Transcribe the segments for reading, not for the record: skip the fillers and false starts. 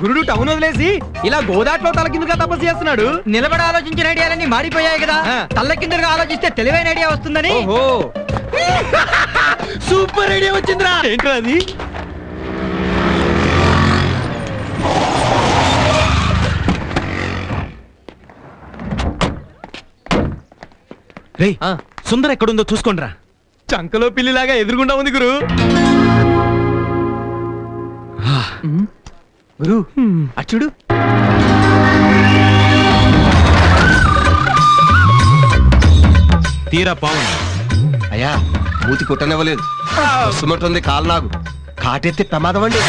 గురుడు టౌన్ వదిలేసి ఇలా గోదాట్లో తలకిందుగా తపస్సు చేస్తున్నాడు. నిలబడి ఆలోచించిన ఐడియాలన్నీ మారిపోయాయి కదా, తల్లకిందుగా ఆలోచిస్తే తెలివైన ఐడియా వస్తుందని. ఓహో సూపర్ ఐడియా వచ్చిందిరా. ఏంట్రా అది? రే సుందర ఎక్కడుందో చూసుకోండిరా. చంకలో పిల్లిలాగా ఎదురుగుండా ఉంది గురు. గురు అచ్చుడు. తీరా పావుంది. అయ్యా మూతి కుట్టనివ్వలేదు. సుమంటుంది కాలు నాకు కాటెత్తే ప్రమాదం అండి.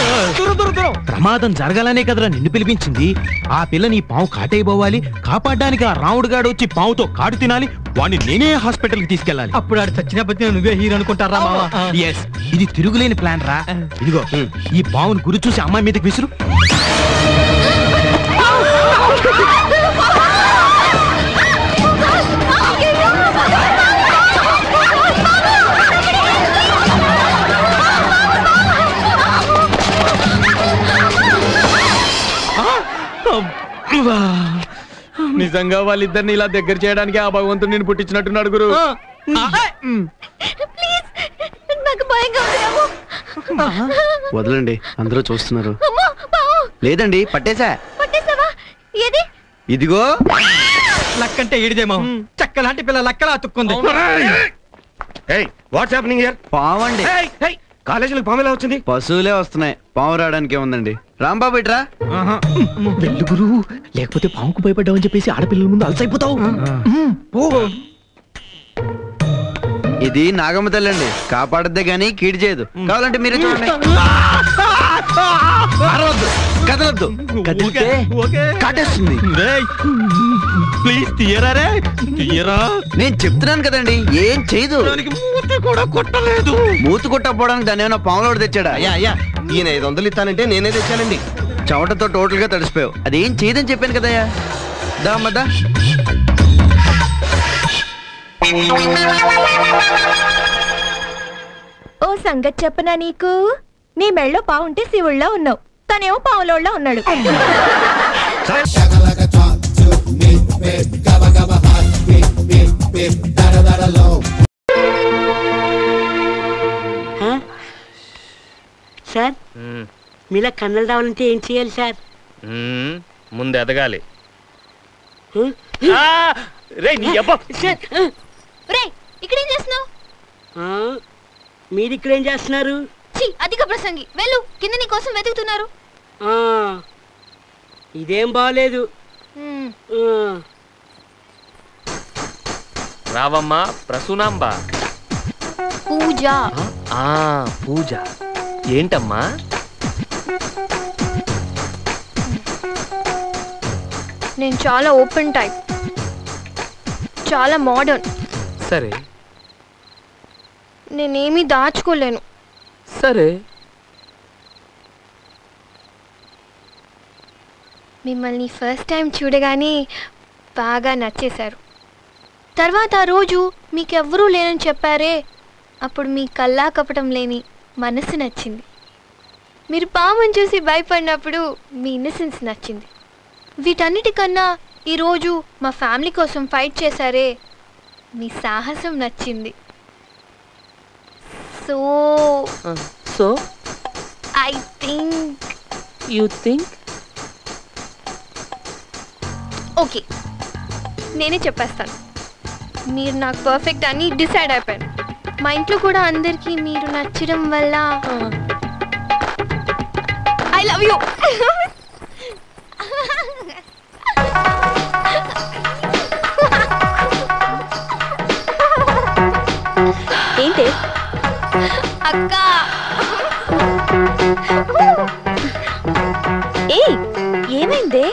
ప్రమాదం జరగాలనే కదరా నిన్ను పిలిపించింది. ఆ పిల్లని పావు కాటైపోవాలి. కాపాడడానికి ఆ రాముడు గాడు వచ్చి పావుతో కాటు తినాలి. వాడిని నేనే హాస్పిటల్ కి తీసుకెళ్ళాలి. అప్పుడు ఆడు చచ్చినప్పటి నువ్వే హీరో అనుకుంటారా మావా? ఎస్, ఇది తిరుగులేని ప్లాన్ రా. ఇదిగో ఈ పావును గురి చూసి అమ్మాయి మీదకి విసురు. నిజంగా వాళ్ళిద్దరిని ఇలా దగ్గర చేయడానికి ఆ భగవంతుడు నేను పుట్టించినట్టున్నాడు గురు. వదలండి, అందరూ చూస్తున్నారు. లేదండి, పట్టేశా. ఇదిగో లక్కంటే ఏడిదేమో. చక్క లాంటి పిల్ల లక్కలా అతుక్కుంది. What's happening here? పావండి. కాలేజీలకు పాము ఎలా వచ్చింది? పశువులే వస్తున్నాయి, పాము రావడానికి ఏముందండి. రాంబాబు ఇట్రా. వెళ్ళు గురు, లేకపోతే పాముకు భయపడ్డావని చెప్పేసి ఆడపిల్లల ముందు అలసైపోతావు. ఇది నాగమ్మ తల్లి అండి, కాపాడద్దే గానీ కీడి చేయదు. కావాలంటే మీరే చూడండి. కదలొద్దు, కదిలితే కాటేస్తుంది. ప్లీజ్ తీయరా రే, తీయరా. నేను చెప్తున్నాను కదండి, ఏం చేయదు. మూతి కూడా కొట్టలేదు. మూతి కొట్టకపోవడానికి దాన్ని ఏమైనా పాములోడు తెచ్చాడా? అయ్యా అయ్యా, ఈయన 500 ఇస్తానంటే నేనే తెచ్చానండి. చెమటతో టోటల్ గా తడిసిపోయావు. అదేం చేయదని చెప్పాను కదయ్యా. దామద్దా. ఓ సంగతి చెప్పనా నీకు? నీ మెళ్ళో పావుంటే శివుళ్ళో ఉన్నావు, తనేమో పావులోళ్ళ ఉన్నాడు. సార్, మీలా కన్నలు రావాలంటే ఏం చేయాలి సార్? ముందు ఎదగాలి. ఇక్కడేం చేస్తున్నావు? మీరు ఇక్కడేం చేస్తున్నారు? అధిక ప్రసంగి, వెళ్ళు, కింద నీ కోసం వెతుకుతున్నారు. ఇదేం బాగలేదు. రావమ్మా ప్రసూనాంబ. పూజ. పూజ ఏంటమ్మా? నేను చాలా ఓపెన్ టైప్, చాలా మోడర్న్. సరే. నేనేమీ దాచుకోలేను. సరే. మిమ్మల్ని ఫస్ట్ టైం చూడగానే బాగా నచ్చేశారు. తర్వాత ఆ రోజు మీకెవ్వరూ లేనని చెప్పారే, అప్పుడు మీ కల్లా కపటం లేని మనసు నచ్చింది. మీరు పాముని చూసి భయపడినప్పుడు మీ ఇన్నసెన్స్ నచ్చింది. వీటన్నిటికన్నా ఈరోజు మా ఫ్యామిలీ కోసం ఫైట్ చేశారే, మీ సాహసం నచ్చింది. So I think you think okay, నేనే చెప్పేస్తాను. మీరు నాకు పర్ఫెక్ట్ అని డిసైడ్ అయిపోయాను. మా ఇంట్లో కూడా అందరికీ మీరు నచ్చడం వల్ల ఐ లవ్ యూ. ఏంటి అక్క? ఏమైంది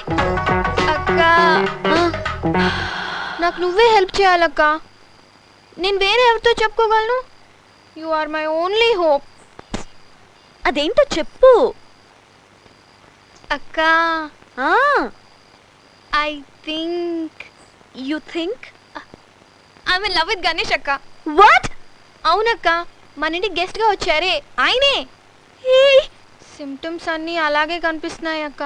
అక్క? నాకు నువ్వే హెల్ప్ చేయాలక్క. నేను వేరే ఎవరితో చెప్పుకోగలను? You are my only hope. అదేంటో చెప్పు అక్క. I think. You think? I am in love with Ganesh అక్క. వాట్? అవునక్క, మన ఇంటికి గెస్ట్ గా వచ్చారే ఆయనే. సిమ్టమ్స్ అన్నీ అలాగే కనిపిస్తున్నాయి అక్క.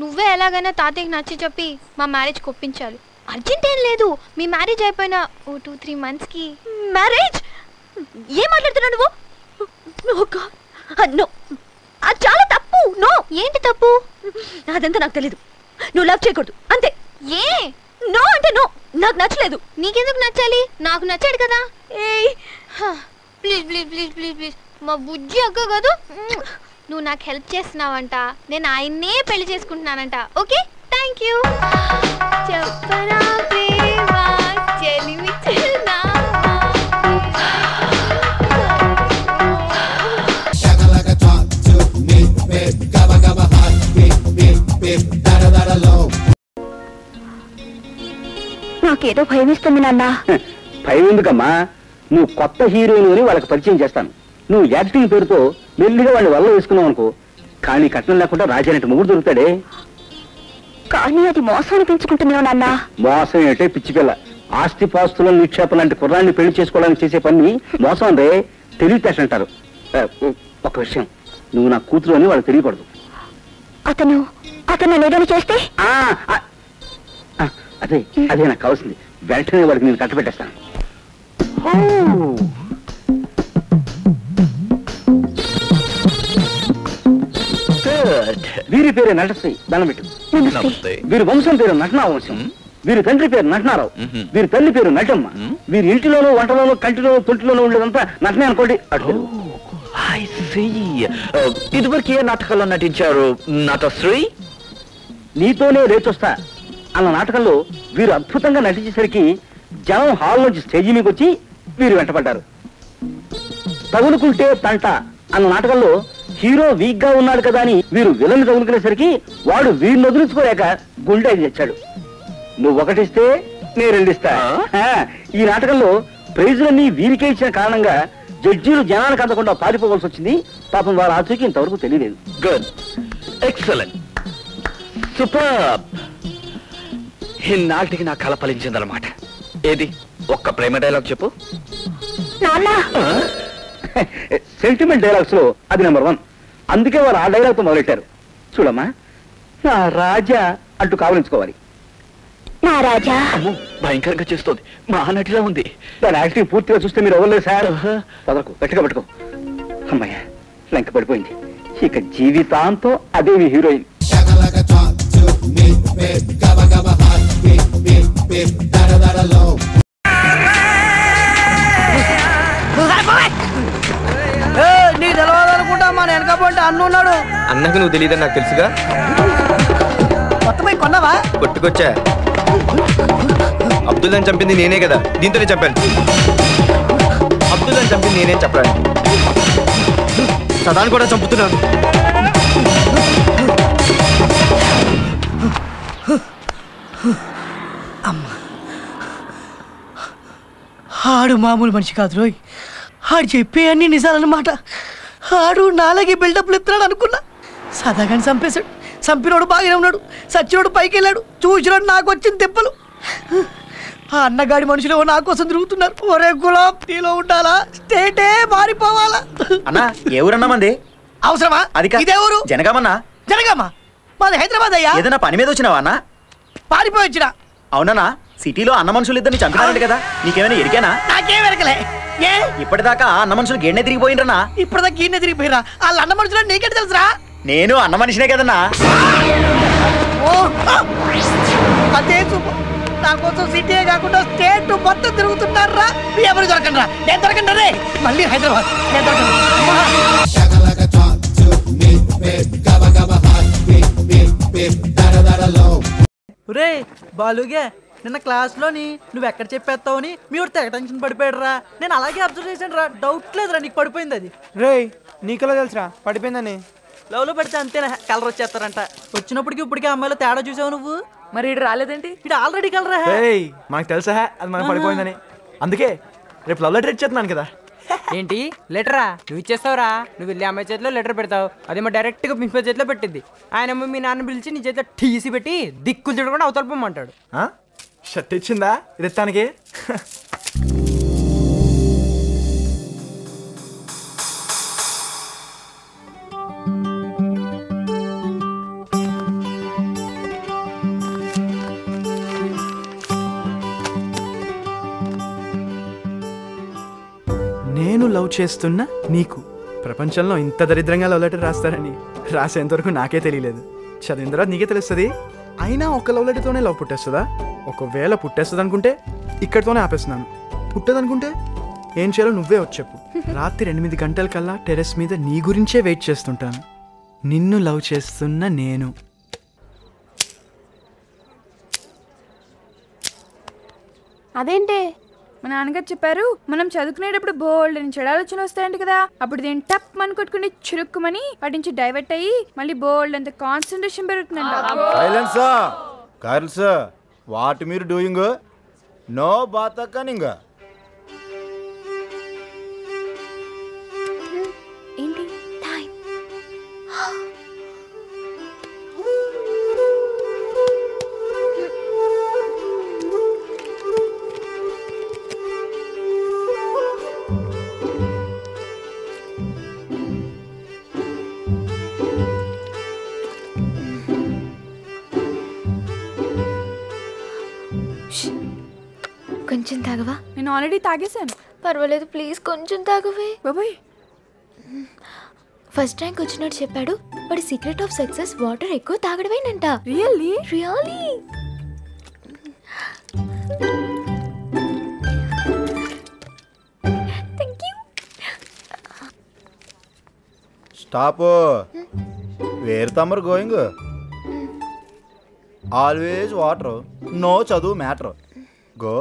నువ్వే ఎలాగైనా తాతయ్యకి నచ్చి చెప్పి మా మ్యారేజ్ ఒప్పించాలి. అర్జెంట్ ఏం లేదు, మీ మ్యారేజ్ అయిపోయిన 2-3 monthsకి. మ్యారేజ్? ఏం మాట్లాడుతున్నావు నువ్వు? నో, అది చాలా తప్పు. నో. ఏంటి తప్పు? అదంతా నాకు తెలీదు. నువ్వు లవ్ చేయకూడదు అంతే. ఏ? నో అంటే నో. నాకు నచ్చలేదు. నీకెందుకు నచ్చాలి? నాకు నచ్చాడు కదా. ఏయ్ please please please please please, మా బుజ్జి అక్క కాదు. నువ్వు నాకు హెల్ప్ చేస్తున్నావంట, నేను ఆయన్నే పెళ్లి చేసుకుంటున్నానంట. Okay, thank you. చెప్పరా ప్రేమ చెలిమి చిరునామా. నాకేదో భయం ఇస్తుంది నాన్న. భయం ఎందుకమ్మా? నువ్వు కొత్త హీరోయిన్ అని వాళ్ళకి పరిచయం చేస్తాను. నువ్వు యాక్టింగ్ పేరుతో మెల్లిగా వాళ్ళని వల్ల వేసుకున్నావు అనుకో, కానీ కట్నం లేకుండా రాజానంటే మొగుడు దొరుకుతాడే. కానీ అది మోసాన్ని పెంచుకుంటున్నావు నాన్న. మోసం ఏంటే పిచ్చి పిల్ల? ఆస్తి పాస్తుల నిక్షేపం లాంటి కుర్రాన్ని పెళ్లి చేసుకోవడానికి చేసే పని మోసం రే. తెలివితేటలు అంటారు. ఒక విషయం, నువ్వు నా కూతురు అని వాళ్ళకి తెలియకూడదు. అతను లేదని చేస్తే అదే నాకు కావాల్సింది. వెంటనే వాడికి నేను కట్టబెట్టేస్తాను. వీరి పేరే నటశ్రీ, దండం పెట్టు. వీరి వంశం పేరు నటనా వంశం. వీరి తండ్రి పేరు నటనారావు. వీరి తల్లి పేరు నటమ్మ. వీరి ఇంటిలోనూ వంటలోనూ కంటిలోనూ తొంటిలోనూ ఉండేదంతా నటనే అనుకోండి. ఇదివరకు ఏ నాటకాల్లో నటించారు నటశ్రీ? నీతోనే లేచొస్తా అన్న నాటకంలో వీరు అద్భుతంగా నటించేసరికి జనం హాల్ నుంచి స్టేజీ మీకు వచ్చి వీరు వెంటపడ్డారు. తగులుకుంటే తంట అన్న నాటకంలో హీరో వీక్ గా ఉన్నాడు కదా అని వీరు విలన్ తగులుకునేసరికి వాడు వీరిని వదిలించుకోలేక గుండె తెచ్చాడు. నువ్వు ఒకటిస్తే నేను రెండిస్తా. ఈ నాటకంలో ప్రైజులన్నీ వీరికే ఇచ్చిన కారణంగా జడ్జీలు జనానికి అందకుండా పారిపోవాల్సి వచ్చింది. పాపం వారు ఆచూకీ ఇంతవరకు తెలియలేదు. Good, excellent, super. ఇన్నాటికి నా కళ ఫలించిందన్నమాట. ఏది ఒక్క ప్రేమ డైలాగ్ చెప్పు. సెంటిమెంట్ డైలాగ్స్ లో అది నెంబర్ 1. అందుకే వారు ఆ డైలాగ్ తో మొదలెట్టారు. చూడమ్మా, నా రాజా అంటూ కావలించుకోవాలి. నా రాజా భయంకరంగా చేస్తుంది, మా నటిలా ఉంది. దాని యాక్టింగ్ పూర్తిగా చూస్తే మీరు అవ్వలేదు సార్. పదరకు గట్టిగా పట్టుకో. అమ్మాయ లంక పడిపోయింది. ఇక జీవితాంతం అదే మీ హీరోయిన్. నీ తెలవాలనుకుంటా మన వెనకపోతే అన్నున్నాడు. అన్నకు నువ్వు తెలియదని నాకు తెలుసుగా. మొత్తమై కొన్నావా? కొట్టుకొచ్చా. అబ్దుల్లాని చంపింది నేనే కదా, దీంతోనే చెప్పాను. అబ్దుల్లాని చంపింది నేనేం చెప్పడానికి, సదాన్ని కూడా చంపుతున్నాను. అమ్మా, ఆడు మామూలు మనిషి కాదు రోయ్. ఆడు చెప్పే అన్ని నిజాలన్నమాట. ఆడు నాలాగే బిల్డప్లు ఎత్తున్నాడు అనుకున్నా. సదాగాని చంపేశాడు. చంపినోడు బాగానే ఉన్నాడు, సచ్చినోడు పైకి వెళ్ళాడు. చూసినాడు నాకు వచ్చిన తెప్పలు. ఆ అన్నగాడి మనుషులు నా కోసం తిరుగుతున్నారు. ఒరే గులాబ్, నీలో ఉండాలా, స్టేటే మారిపోవాలా? అన్నా ఏ ఊరన్నా మంది? అవసరమా? అది ఇదే ఊరు. జనగామన్నా. జనగామా? మాది హైదరాబాద్ అయ్యా. ఏదైనా పని మీద వచ్చినావా అన్న? పారిపోయి వచ్చినా. అవునన్నా, సిటీలో అన్న మనుషులు ఇద్దరిని చంపినారంట కదా, నీకేమైనా ఎరికేనా? నాకేం ఎరకలే. ఏ ఇప్పటిదాకా అన్న మనుషులు గేడ్నే తిరిగిపోయిండ్రన్నా. ఇప్పటిదాకా గీడ్నే తిరిగిపోయిరా? వాళ్ళ అన్న మనుషులు నీకెట్ తెలుసురా? నేను అన్న మనిషినే కదన్నా. అదే చూపు. నా కోసం సిటీ కాకుండా స్టేట్ మొత్తం తిరుగుతున్నారా? ఎవరు దొరకండి. నేను దొరకండి రే. మళ్ళీ హైదరాబాద్ నేను దొరకండి. రే బాలుగే, నిన్న క్లాస్ లోని నువ్వు ఎక్కడ చెప్పేస్తావని మీ ఊరు తెగ టెన్షన్ పడిపోయాడు రా. నేను అలాగే అబ్జర్వ్ చేశాను రా. డౌట్ లేదురా నీకు పడిపోయింది అది. రే నీకెలా తెలుసురా పడిపోయిందని? లవ్ లో పడితే అంతేనా, కలర్ వచ్చేస్తారంట. వచ్చినప్పటికి ఇప్పటికే అమ్మాయిలో తేడా చూసావు నువ్వు. మరి ఇటు రాలేదేంటి? ఇటు ఆల్రెడీ కలరా. మనకు తెలుసా అది మనకు పడిపోయిందని? అందుకే రేపు లవ్ లెటర్ ఇచ్చేస్తున్నాను కదా. ఏంటి లెటరా? నువ్వు ఇచ్చేస్తావురా? నువ్వు వెళ్ళి అమ్మాయి చేతిలో లెటర్ పెడతావు, అదేమో డైరెక్ట్ గా ప్రిన్సిపల్ చేతిలో పెట్టింది. ఆయనమ్మ మీ నాన్న పిలిచి నీ చేతిలో టీసీ పెట్టి దిక్కులు చూడకుండా అవతల పొమ్మంటాడు. షర్ట్ ఇచ్చిందా ఇది ఎత్తానికి? చేస్తున్న నీకు. ప్రపంచంలో ఇంత దరిద్రంగా లవ్ లెటర్ రాస్తారని రాసేంతవరకు నాకే తెలియలేదు. చదివిన తర్వాత నీకే తెలుస్తుంది. అయినా ఒక లవ్ లెటర్తోనే లవ్ పుట్టేస్తుందా? ఒకవేళ పుట్టేస్తుంది అనుకుంటే ఇక్కడితోనే ఆపేస్తున్నాను. పుట్టదనుకుంటే ఏం చేయాలో నువ్వే వచ్చి చెప్పు. రాత్రి 8 గంటల కల్లా టెర్రస్ మీద నీ గురించే వెయిట్ చేస్తుంటాను. నిన్ను లవ్ చేస్తున్న నేను. అదేంటే మా నాన్నగారు చెప్పారు మనం చదువుకునేటప్పుడు బోల్డ్ అని చెడు ఆలోచన వస్తాయంట కదా, అప్పుడు దీన్ని టప్ మని కొట్టుకుని చురుక్కుమని వాటి నుంచి డైవర్ట్ అయ్యి మళ్ళీ బోల్డ్ అంత కాన్సన్ట్రేషన్ పెరుగుతుందంట. గర్ల్స్ వాట్ మీరు డూయింగ్? నో బాత్ కనింగ్. ఏంటి టైం? కొంచెం తాగవా? నేను ఆల్రెడీ తాగేశాను. పర్వాలేదు ప్లీజ్ కొంచెం తాగవే. బాబాయ్ ఫస్ట్ ర్యాంక్ వచ్చినట్టు చెప్పాడు. వాడి సీక్రెట్ ఆఫ్ సక్సెస్ వాటర్ ఎక్కువ తాగడమేనంట. Really? Really. Thank you. Stop. Where తమ్మర్ గోయింగ్? ఆల్వేస్ వాటర్, నో చదువు మ్యాటర్. గో.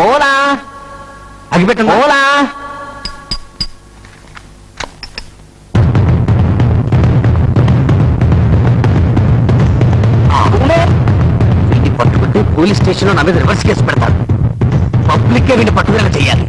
ఓలా అగిపెట్టండి. ఓలా వీటిని పట్టుకుంటే పోలీస్ స్టేషన్ లో నా మీద రివర్స్ కేసు పెడతారు. పబ్లిక్ వీడిని పట్టుదల చేయాలి.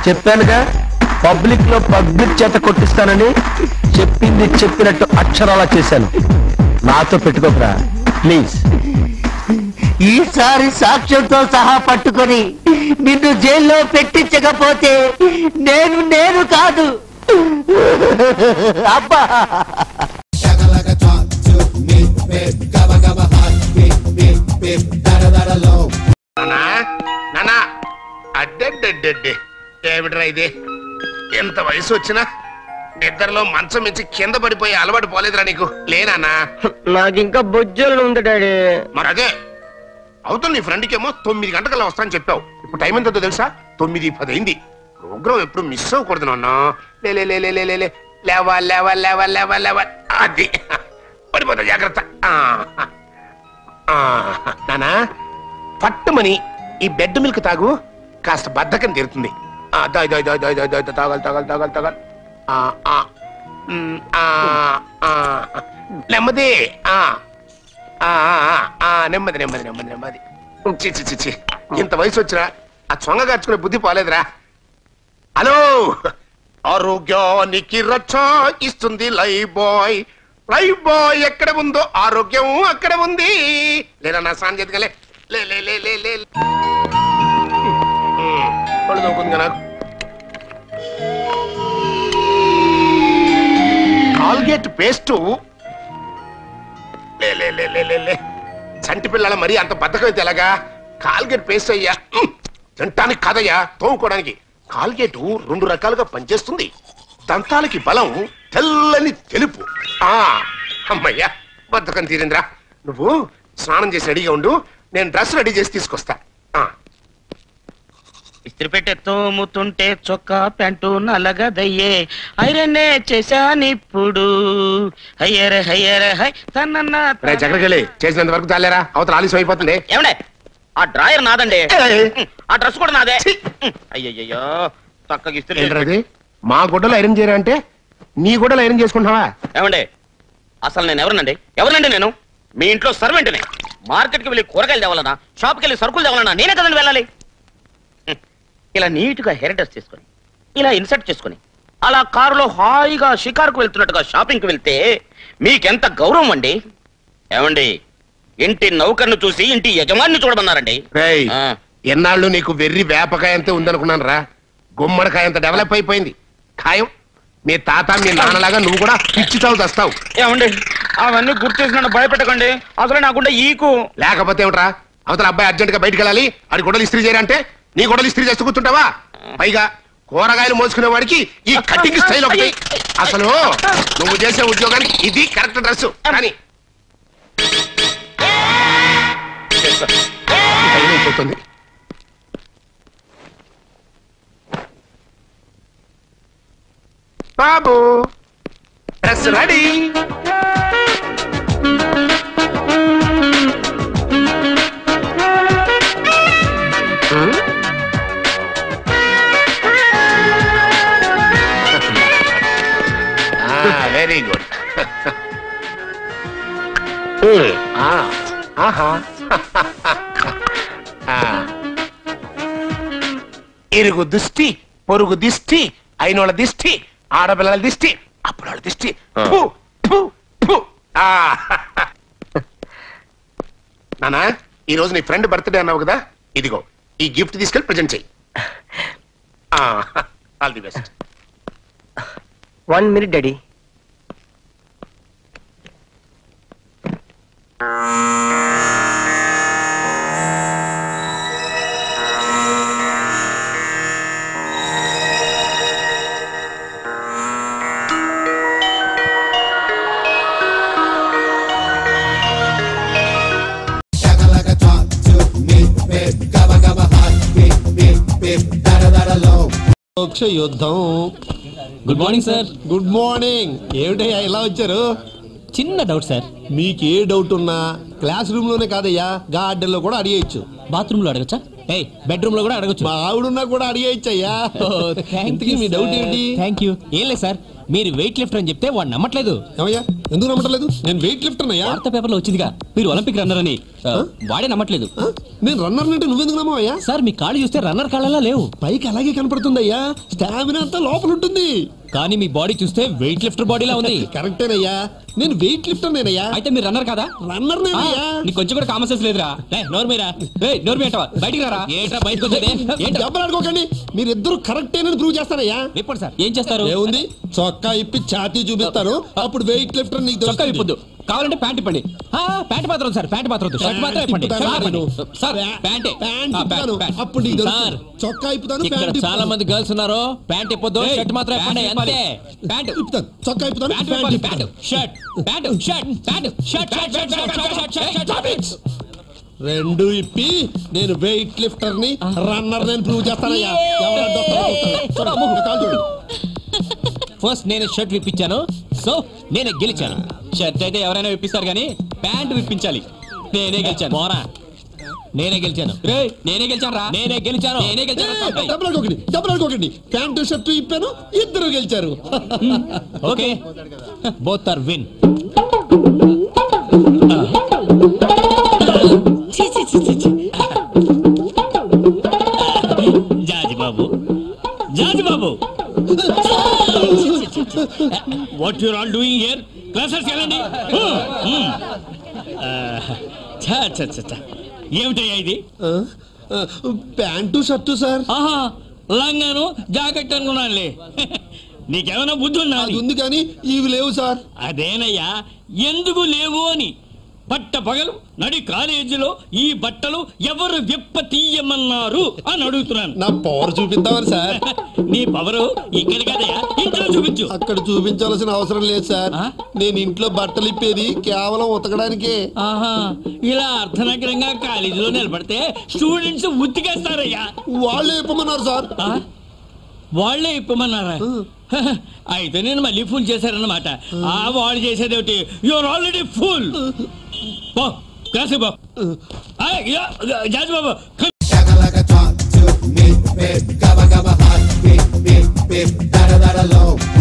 చెప్పానుగా పబ్లిక్ లో పబ్లిక్ చేత కొట్టిస్తానని. చెప్పింది చెప్పినట్టు అక్షరాలా చేశాను. నాతో పెట్టుకోకరా ప్లీజ్. ఈసారి సాక్ష్యంతో సహా పట్టుకొని నిన్ను జైల్లో పెట్టించకపోతే నేను కాదు. అబ్బా అడ్డెడ్డెడ్డెడ్డే ఏమిట్రా ఇది? ఎంత వయసు వచ్చినా నిద్రలో మంచం మించి కింద పడిపోయి అలవాటు పోలేదురా నీకు? లేనా? నాకు ఇంకా బొజ్జలు ఉంది డాడీ. మరి అదే అవుతుంది. నీ ఫ్రెండ్కి ఏమో 9 గంటకల్లా వస్తానని చెప్పావు. ఇప్పుడు టైం ఎంతో తెలుసా? 9:10 అయింది. ప్రోగ్రామ్ ఎప్పుడు మిస్ అవ్వకూడదు నాన్న. లేవా లేవా లేవా లేవా లేవా. అది పడిపోతా జాగ్రత్త. నానా పట్టుమని ఈ బెడ్ మిల్క్ తాగు, కాస్త బద్ధకం తీరుతుంది. తాగాలి తాగాలి తాగాలి తాగాలి. నెమ్మది నెమ్మది నెమ్మది నెమ్మది నెమ్మది. చిచ్చి ఇంత వయసు వచ్చినా ఆ చొంగ గార్చుకునే బుద్ధి పోలేదురా. హలో, ఆరోగ్యానికి రచ్చ ఇస్తుంది లైఫ్ బాయ్. లైఫ్ బాయ్ ఎక్కడ ఉందో ఆరోగ్యం అక్కడ ఉంది. లేదా నా సాన్ చేతికలే లే లే లే లే లే పళ్ళు నవ్వుకుంది నాకు. కాల్గేట్ పేస్టు లే లే లే లే లే. చంటి పిల్లల మరీ అంత బద్దకం అయితే ఎలాగా? కాల్గేట్ పేస్ట్ అయ్యా తింటానికి కాదయ్యా, తోముకోవడానికి. కాల్గేట్ 2 రకాలుగా పనిచేస్తుంది. దంతాలకి బలం, తెల్లని తెలుపు. అమ్మయ్యా బద్దకం తీరిందిరా. నువ్వు స్నానం చేసి రెడీగా ఉండు, నేను డ్రెస్ రెడీ చేసి తీసుకొస్తా. ఇస్త్రీ పెట్టే తోముతుంటే చొక్కా ప్యాంటు నలగదయ్యే, ఐరన్నే చేశానిప్పుడు. హయ్యరే హయ్యరే హై తన్న చక్రకెళ్ళి చేసినంత వరకు చాలేరా, అవతల ఆలస్యం అయిపోతుంది. ఏమండే ఆ డ్రాయర్ నాదండి, ఆ డ్రెస్ కూడా నాదే. అయ్యయ్యో చక్కగా ఇస్త్రీ ఏంటది మా గుడ్డలు ఐరన్ చేయరా అంటే నీ గుడ్డలు ఐరన్ చేసుకుంటున్నావా? ఏమండి అసలు నేను ఎవరినండి నేను మీ ఇంట్లో సర్వెంట్ని. మార్కెట్కి వెళ్ళి కూరగాయలు తేవాలన్నా, షాప్కి వెళ్ళి సరుకులు తేవాలన్నా నేనే కదండి వెళ్ళాలి. ఇలా నీట్గా హెయిర్ డ్రెస్ చేసుకొని, ఇలా ఇన్సర్ట్ చేసుకొని, అలా కారులో హాయిగా షికారుకు వెళ్తున్నట్టుగా షాపింగ్కి వెళ్తే మీకెంత గౌరవం అండి. ఏమండి ఇంటి నౌకర్ను చూసి ఇంటి యజమాన్ని చూడమన్నారండి. ఎన్నాళ్ళు నీకు వెర్రి వేపకాయ అంతే ఉందనుకున్నాను రా. గుమ్మడికాయ అంత డెవలప్ అయిపోయింది. ఖాయం మీ తాత మీ నాన్నలాగా నువ్వు కూడా పిచ్చి చావు తెస్తావు. ఏమండి అవన్నీ గుర్తు చేసి నన్ను భయపెట్టకండి. అసలు నాకుండా ఈకు లేకపోతే ఏమిట్రా, అవతల అబ్బాయి అర్జెంట్ గా బయటకు వెళ్ళాలి, ఆడి గొడవలు ఇస్త్రీ చేయాలంటే నీ గొడవలు ఇస్త్రీ చేస్తూ కూర్చుంటావా? పైగా కూరగాయలు మోసుకునే వాడికి ఈ కటింగ్ స్టైల్ ఒకటి. అసలు నువ్వు చేసే ఉద్యోగానికి ఇది కరెక్ట్ డ్రెస్. కానీ అయిపోతుంది. బాబు డ్రెస్ రెడీ. Very good. ఇరుగు దుష్టి, పొరుగు దిష్టి, అయినోళ్ళ దిష్టి, ఆడపిల్లల దిష్టి, అప్పుడు దిష్టి. నానా ఈ రోజు నీ ఫ్రెండ్ బర్త్డే అన్నావు కదా, ఇదిగో ఈ గిఫ్ట్ తీసుకెళ్ళి ప్రజెంట్ చెయ్యి. All the best. 1 minute daddy. యుద్ధం. Good morning sir. Good morning. ఏమిటయ్యా ఇలా వచ్చారు? చిన్న డౌట్ సార్. మీకు ఏ డౌట్ ఉన్నా క్లాస్ రూమ్ లోనే కాదయ్యా, గార్డెన్ లో కూడా అడిగేయచ్చు. బాత్రూమ్ లో అడగచ్చా? బెడ్రూమ్ లో కూడా అడగచ్చు. మా ఆవిడున్నా కూడా అడిగేయచ్చు అయ్యా. ఇంతకీ మీ డౌట్ ఏంటి? Thank you. ఏం లేదు సార్, మీరు వెయిట్ లిఫ్టర్ అని చెప్తే వాడు నమ్మట్లేదు. ఏమయ్యా ఎందుకు నమ్మట్లేదు? నేను వెయిట్ లిఫ్టర్ అయ్యా. వార్తా పేపర్ లో వచ్చిందిగా మీరు ఒలింపిక్ రన్నర్ అని. వాడే నమ్మట్లేదు. నేను రన్నర్ అంటే నువ్వెందుకు నమ్మవయ్యా? సార్ మీ కాళ్ళు చూస్తే రన్నర్ కాళ్ళలా లేవు, పైకి అలాగే కనపడుతుందయ్యా. స్టామినా అంతా లోపల ఉంటుంది, కానీ మీ బాడీ చూస్తే వెయిట్ లిఫ్టర్ బాడీలా ఉంది. కరెక్టేనయ్యా, నేను వెయిట్ లిఫ్టర్ నేనయ్యా. అయితే మీరు రన్నర్ కదా? రన్నర్ నేనయ్యా. నీకు కొంచెం కూడా కామన్ సెన్స్ లేదురా. నోరు మీరా, నోరు మీటవా, బయటికి రారా. ఏంట్రా బయటకు వచ్చేది? దెబ్బలాడుకోకండి, మీరిద్దరు కరెక్టేనని ప్రూవ్ చేస్తారయ్యా. ఇప్పుడు సార్ ఏం చేస్తారు? ఏముంది, చొక్కా ఇప్పి ఛాతీ చూపిస్తాను, అప్పుడు వెయిట్ లిఫ్టర్ నీకు చొక్కా ఇప్పొద్దు, కావాలంటే ప్యాంట్ ఇప్పండి. ప్యాంట్ మాత్రం సార్, ప్యాంట్ మాత్రం షర్ట్ మాత్రం ఇప్పండి. సార్ ప్యాంటే అప్పుడు సార్ చొక్కా ఇప్పుతాను. ఇక్కడ చాలా మంది గర్ల్స్ ఉన్నారు, ప్యాంట్ ఇప్పొద్దు, షర్ట్ మాత్రం ఇప్పండి. అంతే, ప్యాంట్ ఇప్పుతాను, చొక్కా ఇప్పుతాను, pant shirt, pant shirt, pant shirt, shirt రెండు ఇప్పి నేను వెయిట్ లిఫ్టర్ ని రన్నర్ నేను ప్రూవ్ చేస్తానయ్యా. ఫస్ట్ నేను షర్ట్ విప్పించాను, సో నేనే గెలిచాను. షర్ట్ అయితే ఎవరైనా విప్పిస్తారు కానీ ప్యాంట్ విప్పించాలి. నేనే గెలిచాను. మోరా నేనే గెలిచాను. నేనే గెలిచాను రా, నేనే గెలిచాను, నేనే గెలిచాను. డబ్బులు ప్యాంటు షర్ట్ ఇప్పాను, ఇద్దరు గెలిచారు. Okay, both are win. Jaji Babu, Jaji Babu, what you are all doing here? Classes వెళ్ళండి. ఏమిటయ్యా ఇది? Pant shirt sir. లంగాను జాకెట్ అనుకున్నానులే. నీకేమైనా బుద్ధి ఉందా? ఉంది కానీ ఇవి లేవు సార్. అదేనయ్యా, ఎందుకు లేవు అని. పట్ట పగలు నడి కాలేజీలో ఈ బట్టలు ఎవరు విప్ప తీయమన్నారు అని అడుగుతున్నాను. నా పవర్ చూపిద్దామని సార్. నీ పవరు ఇక్కడ కదయా, ఇంట్లో చూపించు. అక్కడ చూపించాల్సిన అవసరం లేదు సార్, నేను ఇంట్లో బట్టలు ఇప్పేది కేవలం ఉతకడానికే. ఇలా అర్థనగరంగా కాలేజీలో నిలబడితే స్టూడెంట్స్ ఉతికేస్తారయ్యా. వాళ్ళే ఇప్పమన్నారు సార్. వాళ్లే ఇప్పమన్నారా? అయితే నేను మళ్ళీ ఫుల్ చేశారన్నమాట. వాళ్ళు చేసేది ఏమిటి? You're already full. Jaji Babu beep, beep, beep, da da da da low.